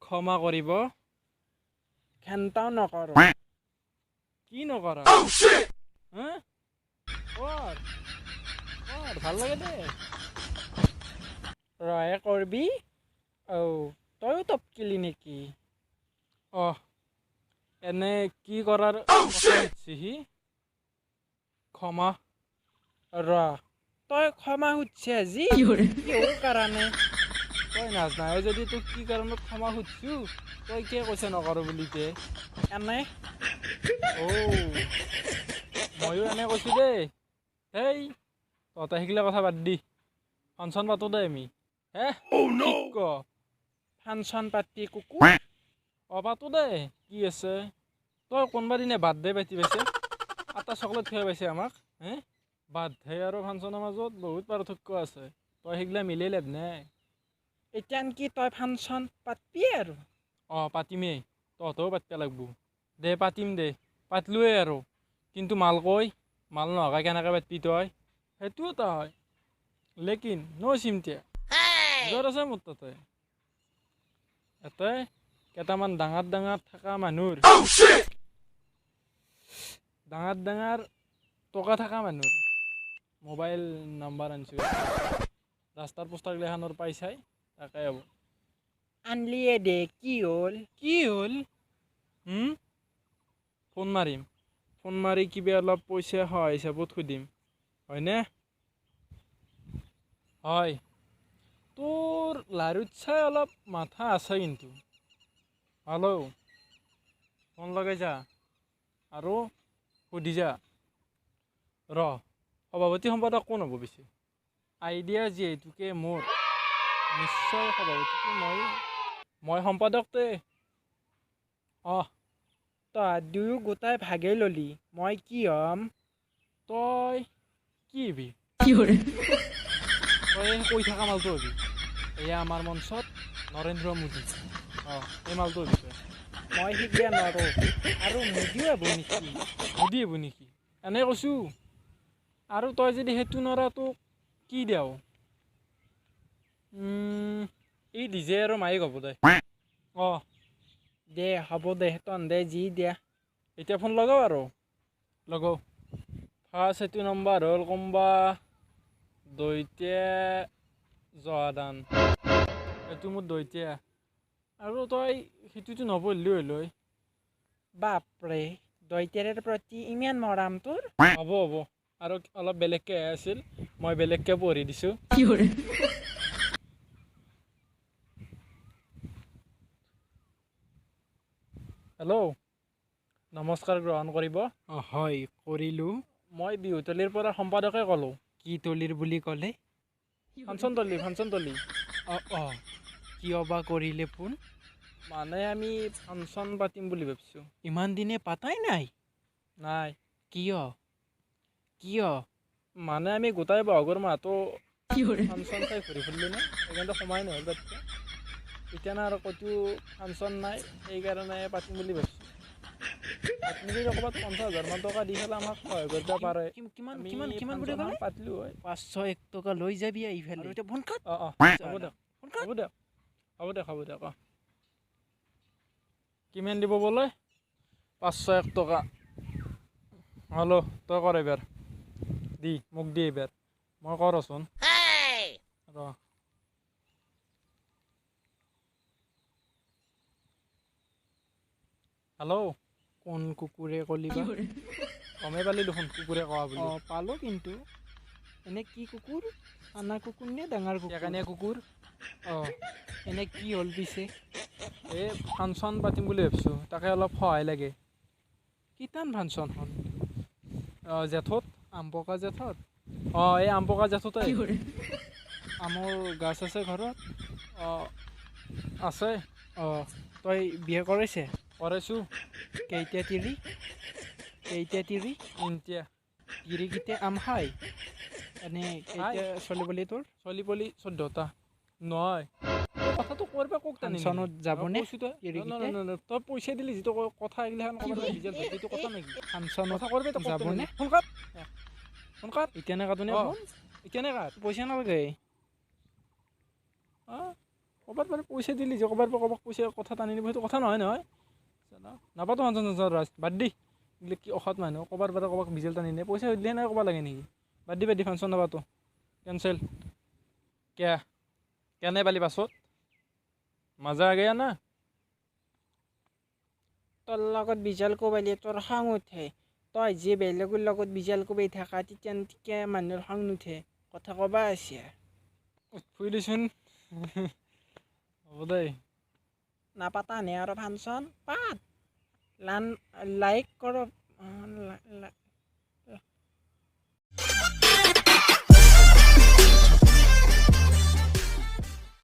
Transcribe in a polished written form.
ক্ষমা কৰিব খেন্তাও নকৰ কি নকৰ হা কৰ ভাল লাগে দে ৰয়ে কৰবি তইও টপকিলি নেকি এনে কি কৰাৰ সি ক্ষমা তই ক্ষমা সুধছে আজি কিহৰ কাৰণে তই নাজানাই যদি তোক কি কাৰণত ক্ষমা সুধছো তই কিয় কৈছে নকৰ বুলি কে এনে ময়ো এনে কৈছো দেই হেই তহঁতে শিকিলে কথা বাদ দি ফাংচন পাতো দে আমি ফাংচন পাতি কুকুৰ পাতো দে কি আছে তই কোনোবা দিনে বাৰ্থডে পাতি পাইছে এটা চকলেট খুৱাই পাইছে আমাক বাৰ্থডে আৰু ফাংচনৰ মাজত বহুত পাৰ্থক্য আছে তই সেইগিলা মিলাই লাভ নাই এতিয়া কি তই ফাংচন পাতবি আৰু পাতিমেই তহঁতেও পাতিব লাগব দে পাতিম দে পাতলোৱে আৰু কিন্তু মাল নোহোৱাকৈ কেনেকৈ পাতবি তই সেইটোও এটা হয় লেকিন চিমটিয়া জ্বৰ আছে মোৰ তাতে ইয়াতে কেইটামান ডাঙৰ থকা মানুহৰ ডাঙৰ টকা থকা মানুহৰ মোবাইল নাম্বাৰ আনিছো ৰাস্তাৰ পোষ্টাৰগিলাখনৰ পাই চাই তাকে হ'ব আনলিয়ে দে কি হ'ল ফোন মাৰি কিবা অলপ পইচা সহায় হিচাপত সুধিম হয়নে হয় তোৰ লাৰুত চাই অলপ মাথা আছে কিন্তু হেল্ল' ফোন লগাই যা আৰু সুধি যা সভাপতি সম্পাদক কোন হ'ব পিছে আইডিয়া যিহেতুকে মোৰ নিশ্চয় সভাপতিটো মই সম্পাদকতে তই দুয়ো গোটাই ভাগেই ললি মই কি হ'ম তই কি হবি তই কৈ থকা মালটো হবি এয়া আমাৰ মঞ্চত নৰেন্দ্ৰ মোদী এই মালটো হবি তই মই শিকিয়া নোৱাৰোঁ আৰু মোদীও হ'ব নেকি এনে কৈছোঁ আৰু তই যদি সেইটো নোৱাৰা তোক কি দেও এই ডিজে আৰু মাইক হ'ব দে দে হ'ব দে তহঁতে যি দিয়া এতিয়া ফোন লগাও আৰু লগাও ফাৰ্ষ্ট সেইটো নম্বৰ হ'ল কোনোবা দৈতিয়া জহাদান এইটো মোৰ দৈতিয়া আৰু তই সেইটোতো নপঢ়িলেও হ'ল বাপৰে দৈতিয়াৰ প্ৰতি ইমান মৰাম তোৰ হ'ব আৰু অলপ বেলেগকৈ আছিল মই বেলেগকৈ পঢ়ি দিছোঁ হেল্ল' নমস্কাৰ গ্ৰহণ কৰিব হয় কৰিলোঁ মই বিহুতলীৰ পৰা সম্পাদকে ক'লোঁ কি তলিৰ বুলি ক'লে ফাংচন তলি কিয় বা কৰিলে ফোন মানে আমি ফাংচন পাতিম বুলি ভাবিছোঁ ইমান দিনে পাতাই নাই কিয় মানে আমি গোটাই বহাগৰ মাহটো ফাংচন চাই ঘূৰি ফুৰিলোঁ না সেইকাৰণে সময় নহ'ল পাতিব এতিয়া না আৰু ক'তো ফাংচন নাই সেইকাৰণে পাতিম বুলি ভাবিছোঁ আপুনি যদি ক'ৰবাত 50,000 মান টকা দি পেলাই আমাক সহায় কৰিব পাৰে কিমান বুলি ক'লে পাতিলোঁ হয় 501 টকা লৈ যাবি এইফালে এতিয়া ফোন কাট হ'ব দিয়ক কিমান দিব বোলে 501 টকা হেল্ল' তই কৰ এইবাৰ মোক দি এইবাৰ মই কৰচোন হেল্ল' কোন কুকুৰে ক'লি বা গমেই পালি দেখোন কুকুৰে কোৱা বুলি পালোঁ কিন্তু এনে কি কুকুৰ আনা কুকুৰ নে ডাঙৰ কুকুৰ এনে কি হ'ল পিছে এই ফাংচন পাতিম বুলি ভাবিছোঁ তাকে অলপ সহায় লাগে কিটান ফাংচন হ'ল জেঠত আম পকা জেঠত এই আম পকা জেঠতে আমৰ গাছ আছে ঘৰত আছে তই বিয়া কৰাইছোঁ কেইটা তিৰি তিৰিকেইটা আম খাই এনে কেইটা চলি বুলি তোৰ চলি পলি 14টা নহয় কথাটো কৰিব কওক ফাংচনত যাবনে তই পইচা দিলি যিটো কথা এইগিলাখন যিটো কথা নেকি ফাংচনত যাবনে ফোন কাট এতিয়া নে কাটোনে ফোন এতিয়া নে কাট পইচা নালাগে ক'ৰবাত মানে পইচা দিলি যে ক'ৰবাৰ পৰা ক'ৰবাক পইচা কথা টানি নিব সেইটো কথা নহয় নাপাতো ফাংচন চাংচন ৰাজ বাদ দি এইগিলা কি অসৎ মানুহ ক'ৰবাৰ পৰা ক'ৰবাক বিজেল টানি নিয়ে পইচা দিলে নাই ক'ব লাগে নেকি বাদ দি ফাংচন নাপাতো কেনচেল কেনে পালি পাছত মজা আগে না তোৰ লগত বিজাল কোবালি তোৰ খং উঠে তই যে বেলেগৰ লগত বিজাল কোবাই থাকা তেতিয়া মানুহৰ খং নুঠে কথা ক'বা আছে ফুৰি দিচোন হ'ব দেই নাপাতা নে আৰু ফাংচন পাত লাইক কৰ